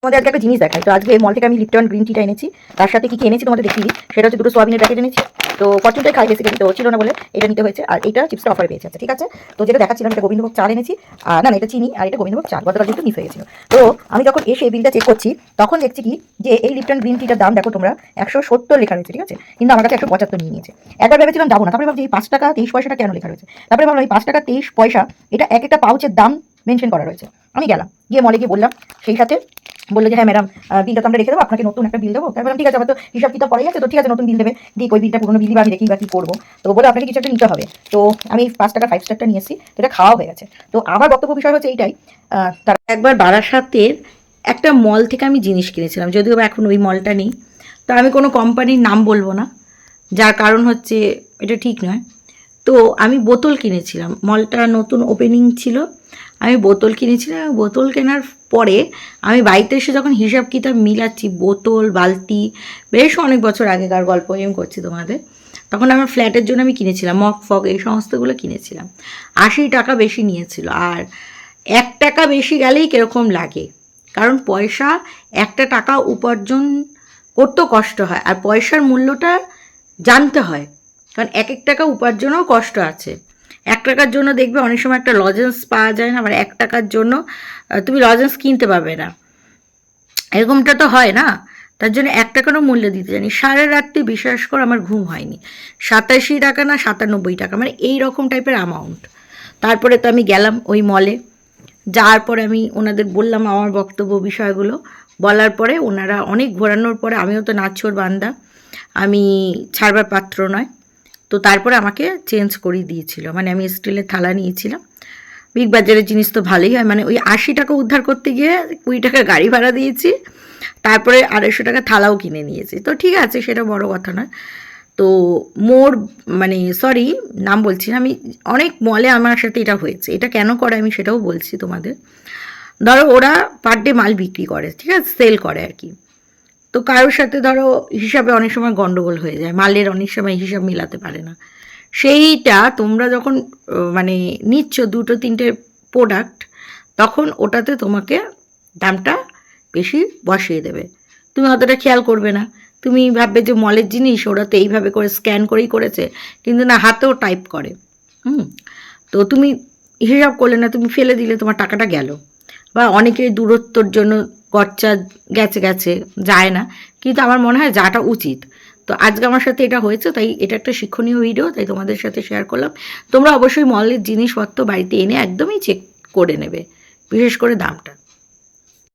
তোমাদের আজকে একটা জিনিস দেখাই। তো আজকে মল থেকে আমি লিপটন গ্রিন টিটা এনেছি, তার সাথে কি কি এনেছি তোমাদের দেখিয়ে দিই। সেটা হচ্ছে দুটো সোয়াবিনের প্যাকেট এনেছি। তো ফরচুনটাই খাই বেসিক্যালি, তো ছিল না বলে এটা নিতে হয়েছে। আর এটা চিপসটা অফারে পেয়েছে, ঠিক আছে। তো যেটা দেখাচ্ছিলাম এটা গোবিন্দভোগ চাল এনেছি, আর না এটা চিনি, আর এটা গোবিন্দভোগ চাল, গতকাল যেহেতু মিস হয়ে গেছিল। তো আমি যখন এসে বিলটা চেক করছি তখন দেখছি কি যে এই লিপটন গ্রিন টিটার দাম দেখো তোমরা 170 লেখা রয়েছে, ঠিক আছে, কিন্তু আমার কাছে 175 নিয়ে নিয়েছে। একবার ভেবেছিলাম যাবো না, তারপরে ভাবছি এই 5 টাকা 23 পয়সাটা কেন লেখা রয়েছে। তারপরে ভাবলাম এই 5 টাকা 23 পয়সা এটা এক একটা পাউচের দাম মেনশন করা রয়েছে। আমি গেলাম, গিয়ে মলে গিয়ে বললাম, সেই সাথে বললো যে হ্যাঁ ম্যাডাম বিলটা তো আমরা রেখে দেবো, আপনাকে নতুন একটা বিল দেবো। তারপরে ঠিক আছে, আমার তো হিসাব কিতাব পড়ে গেছে, তো ঠিক আছে নতুন বিল দেবে, দিক ওই বিলটা পুরোনো বিল বা আমি দেখি বা কী করবো। তো বলে আপনাকে কিছু একটা নিতে হবে। তো আমি 5 টাকা 5 স্টারটা নিয়ে এসেছি, তো এটা খাওয়া হয়ে গেছে। তো আমার বক্তব্য বিষয় হচ্ছে এইটাই, তার একবার বারাসাতের একটা মল থেকে আমি জিনিস কিনেছিলাম, যদিও এখন ওই মলটা নেই। তো আমি কোনো কোম্পানির নাম বলবো না, যার কারণ হচ্ছে এটা ঠিক নয়। তো আমি বোতল কিনেছিলাম, মলটা নতুন ওপেনিং ছিল, আমি বোতল কিনেছিলাম। বোতল কেনার পরে আমি বাড়িতে এসে যখন হিসাব কিতাব মিলাচ্ছি, বোতল বালতি, বেশ অনেক বছর আগেকার গল্প আমি করছি তোমাদের, তখন আমার ফ্ল্যাটের জন্য আমি কিনেছিলাম মগ ফগ এই সমস্তগুলো কিনেছিলাম। 80 টাকা বেশি নিয়েছিল। আর 1 টাকা বেশি গেলেই কীরকম লাগে, কারণ পয়সা একটা টাকা উপার্জন করতেও কষ্ট হয়, আর পয়সার মূল্যটা জানতে হয়, কারণ এক এক টাকা উপার্জনেও কষ্ট আছে। 1 টাকার জন্য দেখবে অনেক সময় একটা লজেন্স পাওয়া যায় না, আবার 1 টাকার জন্য তুমি লজেন্স কিনতে পারবে না, এরকমটা তো হয় না। তার জন্য 1 টাকারও মূল্য দিতে জানি। সারা রাত্রি বিশ্বাস করো আমার ঘুম হয়নি, 87 টাকা না 97 টাকা, মানে এই রকম টাইপের অ্যামাউন্ট। তারপরে তো আমি গেলাম ওই মলে, যাওয়ার পরে আমি ওনাদের বললাম আমার বক্তব্য বিষয়গুলো, বলার পরে ওনারা অনেক ঘোরানোর পরে, আমিও তো নাচ্ছর বান্দা, আমি ছাড়বার পাত্র নয়, তো তারপরে আমাকে চেঞ্জ করে দিয়েছিল। মানে আমি স্টিলের থালা নিয়েছিলাম, বিগ বাজারের জিনিস তো ভালোই হয়, মানে ওই 80 টাকা উদ্ধার করতে গিয়ে 20 টাকা গাড়ি ভাড়া দিয়েছি, তারপরে 250 টাকা থালাও কিনে নিয়েছি। তো ঠিক আছে, সেটা বড় কথা নয়। তো মোর মানে সরি নাম বলছি না আমি, অনেক মলে আমার সাথে এটা হয়েছে। এটা কেন করে আমি সেটাও বলছি তোমাদের। ধরো ওরা পার ডে মাল বিক্রি করে, ঠিক আছে, সেল করে আর কি। তো কারোর সাথে ধরো হিসাবে অনেক সময় গন্ডগোল হয়ে যায়, মালের অনেক সময় হিসাব মিলাতে পারে না। সেইটা তোমরা যখন মানে নিচ্ছ 2-3টে প্রোডাক্ট, তখন ওটাতে তোমাকে দামটা বেশি বসিয়ে দেবে, তুমি অতটা খেয়াল করবে না। তুমি ভাববে যে মলের জিনিস, ওরা তো এইভাবে করে স্ক্যান করেই করেছে, কিন্তু না, হাতেও টাইপ করে। তো তুমি হিসাব করলে না, তুমি ফেলে দিলে, তোমার টাকাটা গেল। বা অনেকের দূরত্বর জন্য খরচা গেছে গেছে যায় না, কিন্তু আমার মনে হয় যাটা উচিত। তো আজকে আমার সাথে এটা হয়েছে, তাই এটা একটা শিক্ষণীয় ভিডিও, তাই তোমাদের সাথে শেয়ার করলাম। তোমরা অবশ্যই মলের জিনিসপত্র বাড়িতে এনে একদমই চেক করে নেবে, বিশেষ করে দামটা।